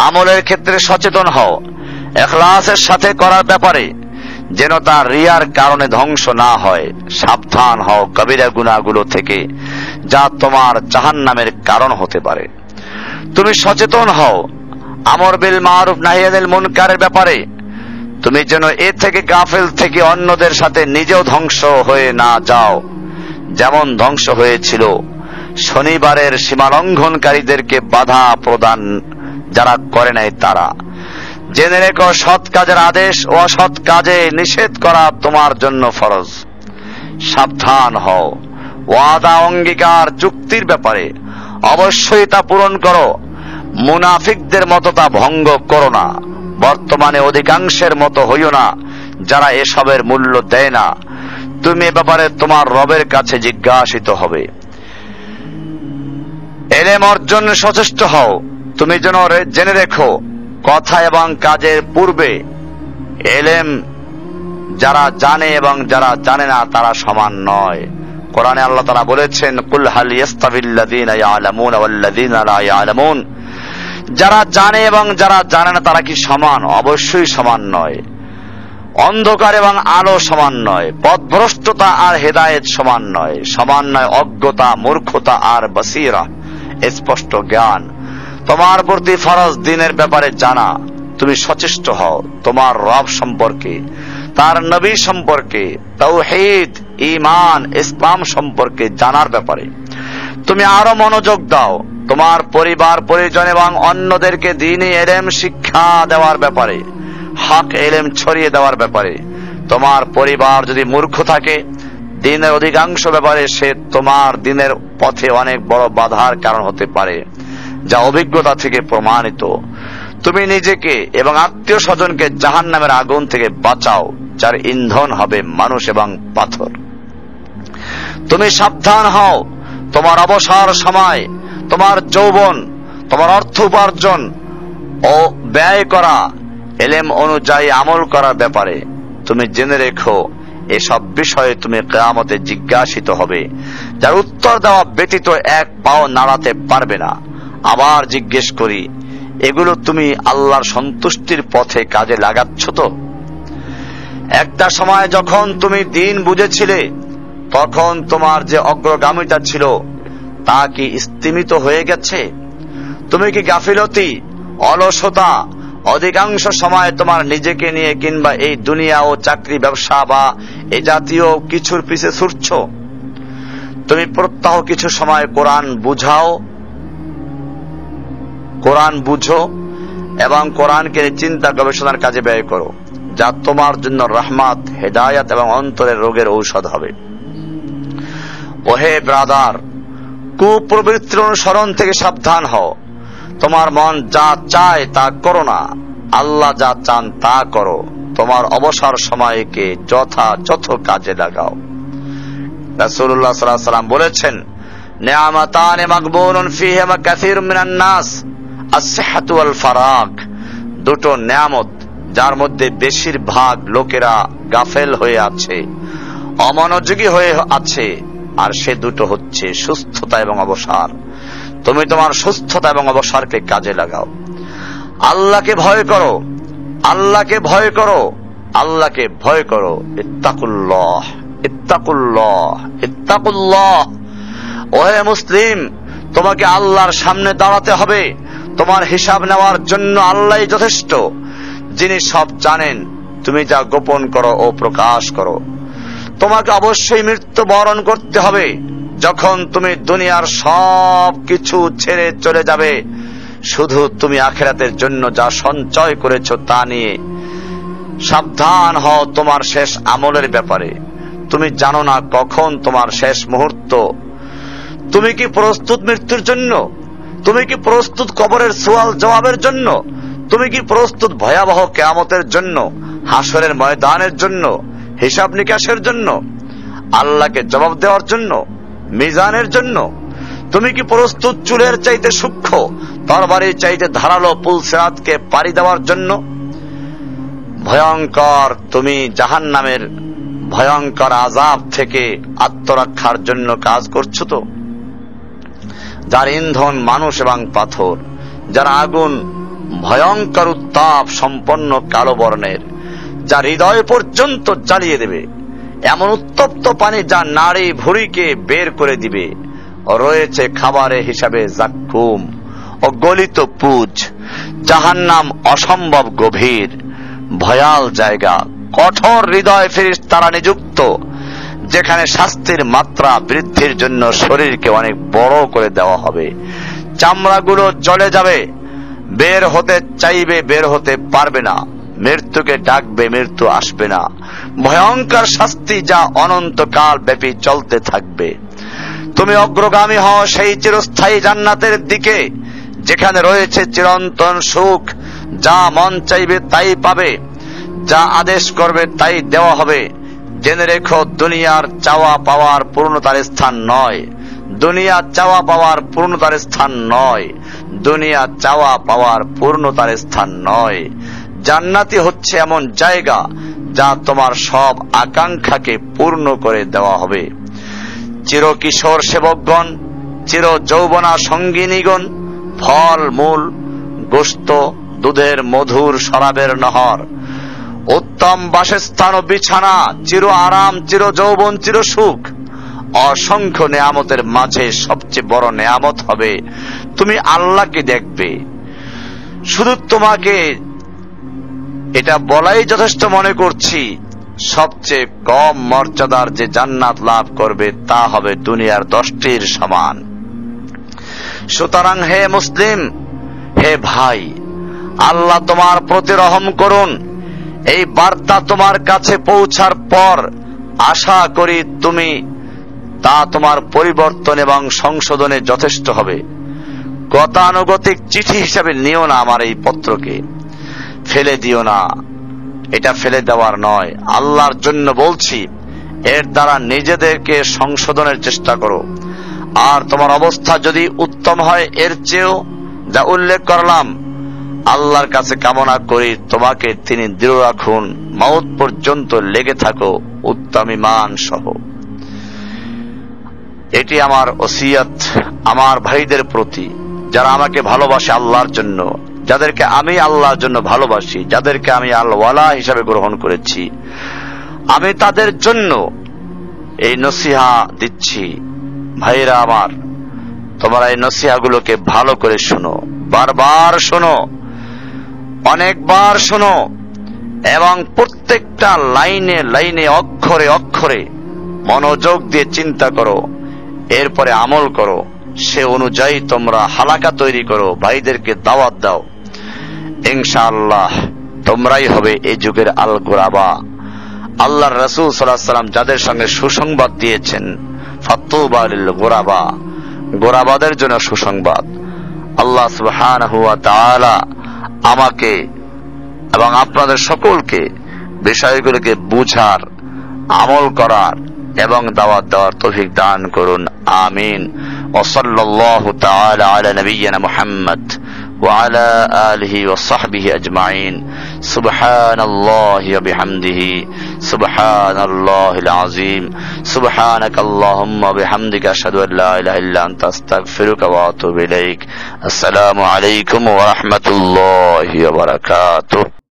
আমলের ক্ষেত্রে সচেতন হও, ইখলাসের সাথে করার ব্যাপারে, যেন তার রিয়ার কারণে ধ্বংস না হয়। সাবধান হও কবিরা গুনাহগুলো থেকে, যা তোমার জাহান্নামের কারণ হতে পারে। তুমি সচেতন হও আমর বিল মারুফ নাহি আনিল মুনকারের ব্যাপারে, তুমি যেন এ থেকে গাফেল থেকে অন্যদের সাথে নিজেও ধ্বংস হয়ে না যাও, যেমন ধ্বংস হয়েছিল শনিবারের সীমালঙ্ঘনকারীদেরকে বাধা প্রদান যারা করে নাই তারা। জেনে রেখো সৎ কাজের আদেশ ও অসৎ কাজে নিষেধ করা তোমার জন্য ফরজ। সাবধান হও ওয়াদা অঙ্গীকার চুক্তির ব্যাপারে, অবশ্যই তা পূরণ করো। মুনাফিকদের মতো তা ভঙ্গ করো না। বর্তমানে অধিকাংশের মতো হইও না যারা এসবের মূল্য দেয় না। তুমি এ ব্যাপারে তোমার রবের কাছে জিজ্ঞাসিত হবে। ইলম অর্জন সচেষ্ট হও। তুমি যেন জেনে রেখো কথা এবং কাজের পূর্বে ইলম যারা জানে এবং যারা জানে না তারা সমান নয়। কোরআনে আল্লাহ তাআলা বলেছেন, কুল হাল ইয়াস্তাবিল্লাযীনা ইয়ালামুনা ওয়াল্লাযীনা লা ইয়ালামুন, যারা জানে এবং যারা জানে না তারা কি সমান? অবশ্যই সমান নয়। অন্ধকার এবং আলো সমান নয়, পথভ্রষ্টতা আর হেদায়েত সমান নয়। সমান নয় অজ্ঞতা, মূর্খতা আর বসিরা, স্পষ্ট জ্ঞান। তোমার প্রতি ফরজ দিনের ব্যাপারে জানা। তুমি সচেষ্ট হও তোমার রব সম্পর্কে, তার নবী সম্পর্কে, তাওহীদ, ঈমান, ইসলাম সম্পর্কে জানার ব্যাপারে। তুমি আরো মনোযোগ দাও তোমার পরিবার পরিজন এবং অন্যদেরকে দ্বীনি ইলম শিক্ষা দেওয়ার ব্যাপারে, হক ইলম ছড়িয়ে দেওয়ার ব্যাপারে। তোমার পরিবার যদি মূর্খ থাকে দিনের অধিকাংশ ব্যাপারে সে তোমার দিনের পথে অনেক বড় বাধার কারণ হতে পারে, যা অভিজ্ঞতা থেকে প্রমাণিত। তুমি নিজেকে এবং আত্মীয় স্বজনকে জাহান্নামের আগুন থেকে বাঁচাও, যার ইন্ধন হবে মানুষ এবং পাথর। তুমি সাবধান হও তোমার অবসর সময়, তোমার যৌবন, তোমার অর্থ উপার্জন ও ব্যয় করা ইলম অনুযায়ী আমল করার ব্যাপারে। তুমি জেনে রেখো এসব বিষয়ে তুমি কিয়ামতে জিজ্ঞাসিত হবে, যার উত্তর দেওয়া ব্যতীত এক পাও নাড়াতে পারবে না। আবার জিজ্ঞেস করি, এগুলো তুমি আল্লাহর সন্তুষ্টির পথে কাজে লাগাচ্ছ তো? একটা সময় যখন তুমি দিন বুঝেছিলে তখন তোমার যে অগ্রগামিতা ছিল তা কি স্তিমিত হয়ে গেছে? তুমি কি গাফিলতি, অলসতা, অধিকাংশ সময় তোমার নিজেকে নিয়ে কিংবা এই দুনিয়া ও চাকরি ব্যবসা বা এই জাতীয় কিছুর পিছে ছুটছ? তুমি প্রত্যহ কিছু সময় কোরআন বুঝো এবং কোরআনকে চিন্তা গবেষণার কাজে ব্যয় করো, যা তোমার জন্য রহমত, হেদায়াত এবং অন্তরের রোগের ঔষধ হবে। ওহে ব্রাদার, কুপ্রবৃত্তির অনুসরণ থেকে সাবধান হও। তোমার মন যা চায় তা করো না, আল্লাহ যা চান তা করো। তোমার অবসর সময়কে যথাযথ কাজে লাগাও। রাসূলুল্লাহ সাল্লাল্লাহু আলাইহি ওয়াসাল্লাম বলেছেন, নিয়ামাতান মাগবুনুন ফীহিমা কাসীরুম মিনান নাস, আস-সিহহাতু ওয়াল ফারাগ। দুটো নিয়ামত যার মধ্যে বেশিরভাগ লোকেরা গাফেল হয়ে আছে, অমনোযোগী হয়ে আছে, আর সে দুটো হচ্ছে সুস্থতা এবং অবসর। তুমি তোমার সুস্থতা এবং অবসরকে কাজে লাগাও। আল্লাহকে ভয় করো, আল্লাহকে ভয় করো, আল্লাহকে ভয় করো। ইত্তাকুল্লাহ, ইত্তাকুল্লাহ, ইত্তাকুল্লাহ। ওহে মুসলিম, তোমাকে আল্লাহর সামনে দাঁড়াতে হবে। তোমার হিসাব নেওয়ার জন্য আল্লাহই যথেষ্ট, যিনি সব জানেন। তুমি যা গোপন করো ও প্রকাশ করো। তোমাকে অবশ্যই মৃত্যু বরণ করতে হবে যখন তুমি দুনিয়ার সব কিছু ছেড়ে চলে যাবে। শুধু তুমি আখিরাতের জন্য যা সঞ্চয় করেছো তা নিয়ে সাবধান হও তোমার শেষ আমলের ব্যাপারে। তুমি জানো না কখন তোমার শেষ মুহূর্ত। তুমি কি প্রস্তুত মৃত্যুর জন্য? তুমি কি প্রস্তুত কবরের সওয়াল জবাবের জন্য? তুমি কি প্রস্তুত ভয়াবহ কিয়ামতের জন্য, হাসরের ময়দানের জন্য, হিসাব নিকাশের জন্য, আল্লাহকে জবাব দেওয়ার জন্য, মিজানের জন্য? তুমি কি প্রস্তুত চুলের চাইতে সূক্ষ্ম, তরবারির চাইতে ধারালো পুলসিরাতকে পাড়ি দেওয়ার জন্য? ভয়ঙ্কর তুমি জাহান্নামের ভয়ঙ্কর আযাব থেকে আত্মরক্ষার জন্য কাজ করছো তো? যার ইন্ধন মানুষ এবং পাথর, যার আগুন ভয়ঙ্কর উত্তাপ সম্পন্ন কালো বর্ণের, যা হৃদয় পর্যন্ত জ্বালিয়ে দেবে, এমন উত্তপ্ত পানি যা নাড়ি ভুঁড়িকে বের করে দিবে। রয়েছে খাবারে হিসাবে জাক্কুম ও গলিত পুজ। জাহান্নাম অসম্ভব গভীর ভয়াল জায়গা, কঠোর হৃদয় ফেরেশতারা নিযুক্ত, যেখানে শাস্তির মাত্রা বৃদ্ধির জন্য শরীরকে অনেক বড় করে দেওয়া হবে। চামড়াগুলো জ্বলে যাবে, বের হতে চাইবে, বের হতে পারবে না। মৃত্যুকে ডাকবে, মৃত্যু আসবে না। ভয়ঙ্কর শাস্তি যা অনন্তকাল ব্যাপী চলতে থাকবে। তুমি অগ্রগামী হও সেই চিরস্থায়ী জান্নাতের দিকে, যেখানে রয়েছে চিরন্তন সুখ। যা মন চাইবে তাই পাবে, যা আদেশ করবে তাই দেওয়া হবে। জেনে রেখো, দুনিয়ার চাওয়া পাওয়ার পূর্ণতার স্থান নয়, দুনিয়া চাওয়া পাওয়ার পূর্ণতার স্থান নয়, দুনিয়া চাওয়া পাওয়ার পূর্ণতার স্থান নয়। জান্নাতি হচ্ছে এমন জায়গা যা তোমার সব আকাঙ্ক্ষাকে পূর্ণ করে দেওয়া হবে। চির কিশোর সেবকগণ, চির যৌবনা সঙ্গিনীগণ, ফল মূল, গোশত, দুধের মধুর শরাবের নহর, উত্তম বাসস্থান ও বিছানা, চির আরাম, চির যৌবন, চির সুখ। অসংখ্য নেয়ামতের মাঝে সবচেয়ে বড় নেয়ামত হবে তুমি আল্লাহকে দেখবে। শুধু তোমাকে এটা বলাই যথেষ্ট মনে করছি, সবচেয়ে কম মর্যাদার যে জান্নাত লাভ করবে তা হবে দুনিয়ার 10টির সমান। সুতরাং হে মুসলিম, হে ভাই, আল্লাহ তোমার প্রতি রহম করুন। এই বার্তা তোমার কাছে পৌঁছার পর আশা করি তুমি তা তোমার পরিবর্তন এবং সংশোধনে যথেষ্ট হবে। গতানুগতিক চিঠি হিসাবে নিও না আমার এই পত্রকে, ফেলে দিও না। এটা ফেলে দেওয়ার নয়, আল্লাহর জন্য বলছি। এর দ্বারা নিজেদেরকে সংশোধনের চেষ্টা করো। আর তোমার অবস্থা যদি উত্তম হয় এর চেয়েও, যা উল্লেখ করলাম, আল্লাহর কাছে কামনা করি তোমাকে তিনি দৃঢ় রাখুন, মওত পর্যন্ত লেগে থাকো উত্তম ঈমান সহ। এটি আমার ওসিয়ত আমার ভাইদের প্রতি, যারা আমাকে ভালোবাসে আল্লাহর জন্য, যাদেরকে আমি আল্লাহর জন্য ভালোবাসি, যাদেরকে আমি আল্লাহওয়ালা হিসাবে গ্রহণ করেছি। আমি তাদের জন্য এই নসিহা দিচ্ছি। ভাইরা আমার, তোমরা এই নসিহাগুলোকে ভালো করে শোনো, বারবার শোনো, অনেকবার শোনো, এবং প্রত্যেকটা লাইনে লাইনে, অক্ষরে অক্ষরে মনোযোগ দিয়ে চিন্তা করো, এরপরে আমল করো। সে অনুযায়ী তোমরা হালাকা তৈরি করো, ভাইদেরকে দাওয়াত দাও। ইনশাআল্লাহ তোমরাই হবে এই যুগের আল গোরাবা। আল্লাহর রাসূল সাল্লাল্লাহু আলাইহি ওয়াসাল্লাম যাদের সঙ্গে সুসংবাদ দিয়েছেন, ফাতুবা লিল গোরাবা, গোরাবাদের জন্য সুসংবাদ। আল্লাহ সুবহানাহু ওয়া তাআলা আমাকে এবং আপনাদের সকলকে বিষয়গুলোকে বুঝার, আমল করার এবং দাওয়াত দেওয়ার তৌফিক দান করুন। আমিন। ওয়া সাল্লাল্লাহু তাআলা আলা নবিয়্যিনা মুহাম্মদ ওয়া আলা আলিহি ওয়া সাহবিহি আজমাইন। সুবহানাল্লাহি ওয়া বিহামদিহি, সুবহানাল্লাহিল আযীম। সুবহানাকাল্লাহুম্মা ওয়া বিহামদিকা আশহাদু আল লা ইলাহা ইল্লা আনতা আস্তাগফিরুকা ওয়া আতুবু ইলাইক। আসসালামু আলাইকুম ওয়া রাহমাতুল্লাহি ওয়া বারাকাতুহু।